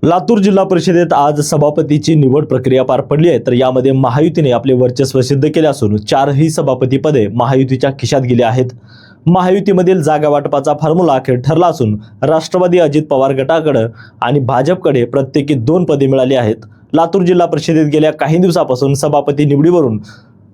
लातूर जिल्हा परिषदेत आज सभापतीची निवड प्रक्रिया पार पडली आहे। तर यामध्ये महायुतीने आपले वर्चस्व सिद्ध केले असून चारही सभापती पदे महायुतीच्या खिशात गेली आहेत। महायुतीमधील जागा वाटपाचा फॉर्म्युला अखेर ठरला असून राष्ट्रवादी अजित पवार गटाकडे आणि भाजपकडे प्रत्येकी 2 पदे मिळाली आहेत। लातूर जिल्हा परिषदेत गेल्या काही दिवसापासून सभापती निवडीवरून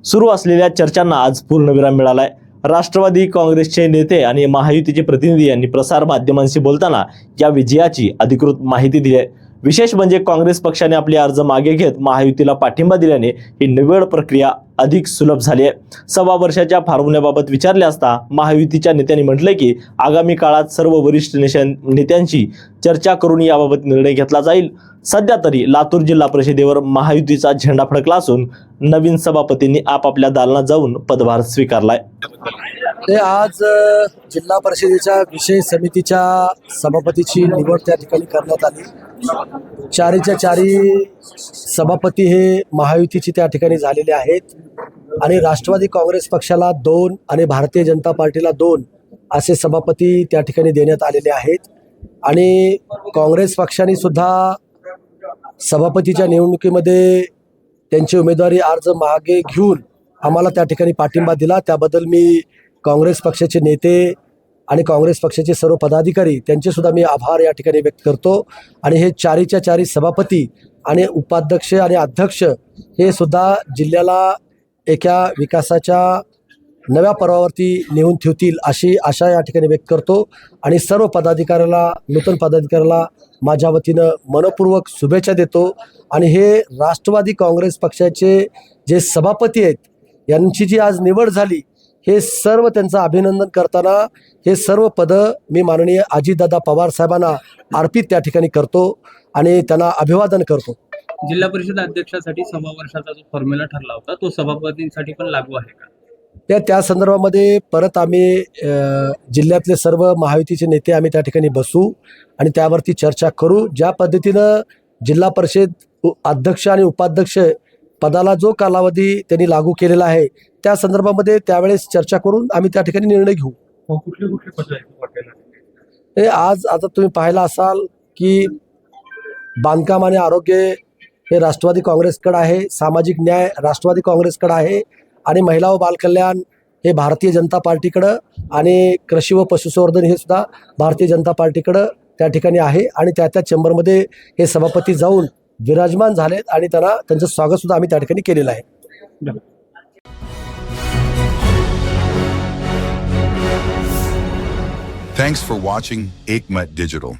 सुरू असलेल्या चर्चांना आज पूर्णविराम मिळालाय। राष्ट्रवादी काँग्रेसचे नेते आणि महायुतीचे प्रतिनिधी यांनी प्रसार माध्यमांशी बोलताना या विजयाची अधिकृत माहिती दिली आहे। विशेष म्हणजे काँग्रेस पक्षाने आपले अर्ज मागे घेत महायुतीला पाठिंबा दिल्याने ही निवड प्रक्रिया अधिक सुलभ झाली आहे। 6 वर्षाच्या फॉर्म्युल्याबाबत विचारले असता महायुतीच्या नेत्यांनी म्हटले की आगामी काळात सर्व वरिष्ठ नेत्यांशी चर्चा करून याबाबत निर्णय घेतला जाईल। सध्या तरी लातूर जिल्हा परिषदेवर महायुतीचा झेंडा फडकला असून नवीन सभापतींनी आपापल्या दालनात जाऊन पदभार स्वीकारलाय। ते आज जिल्हा परिषदेच्या विषय समितीच्या सभापतीची निवड त्या ठिकाणी करण्यात आली। चारीच्या चारी सभापती हे महायुतीचे त्या ठिकाणी झालेले आहेत आणि राष्ट्रवादी काँग्रेस पक्षाला 2 आणि भारतीय जनता पार्टीला 2 असे सभापती त्या ठिकाणी देण्यात आलेले आहेत। आणि काँग्रेस पक्षाने सुद्धा सभापतीच्या निवडणुकीमध्ये त्यांची उमेदवारी अर्ज मागे घेऊन आम्हाला त्या ठिकाणी पाठिंबा दिला। त्याबद्दल मी काँग्रेस पक्षाचे नेते आणि काँग्रेस पक्षाचे सर्व पदाधिकारी त्यांचे सुद्धा मी आभार या ठिकाणी व्यक्त करतो। आणि हे चारीच्या चारी सभापती आणि उपाध्यक्ष आणि अध्यक्ष हे सुद्धा जिल्ह्याला एका विकासाच्या नव्या पर्वावरती नेऊन ठेवतील अशी आशा या ठिकाणी व्यक्त करतो। आणि सर्व पदाधिकाऱ्याला नूतन पदाधिकाऱ्याला माझ्या वतीनं मनपूर्वक शुभेच्छा देतो। आणि हे राष्ट्रवादी काँग्रेस पक्षाचे जे सभापती आहेत यांची जी आज निवड झाली हे सर्व त्यांचं अभिनंदन करताना हे सर्व पदं मी माननीय अजितदादा पवार साहेबांना अर्पित त्या ठिकाणी करतो आणि त्यांना अभिवादन करतो। जिल्हा परिषद अध्यक्षासाठी 6 वर्षाचा जो फॉर्म्युला ठरला होता तो सभापतींसाठी पण लागू आहे का? त्या संदर्भामध्ये परत आम्ही जिल्ह्यातले सर्व महायुतीचे नेते आम्ही त्या ठिकाणी बसू आणि त्यावरती चर्चा करू। ज्या पद्धतीनं जिल्हा परिषद अध्यक्ष आणि उपाध्यक्ष पदाला जो कालावधी त्यांनी लागू केलेला आहे त्या संदर्भामध्ये त्यावेळेस चर्चा करून आम्ही त्या ठिकाणी निर्णय घेऊ। कुठली पद आहेत? हे आज आता तुम्ही पाहायला असाल की बांधकाम आणि आरोग्य हे राष्ट्रवादी काँग्रेसकडे आहे, सामाजिक न्याय राष्ट्रवादी काँग्रेसकडे आहे आणि महिला व बालकल्याण हे भारतीय जनता पार्टीकडं आणि कृषी व पशुसंवर्धन हे सुद्धा भारतीय जनता पार्टीकडं त्या ठिकाणी आहे। आणि त्या चेंबरमध्ये हे सभापती जाऊन विराजमान झालेत आणि त्यांचं स्वागत सुद्धा आम्ही त्या ठिकाणी केलेलं आहे। Thanks for watching Ekmat Digital.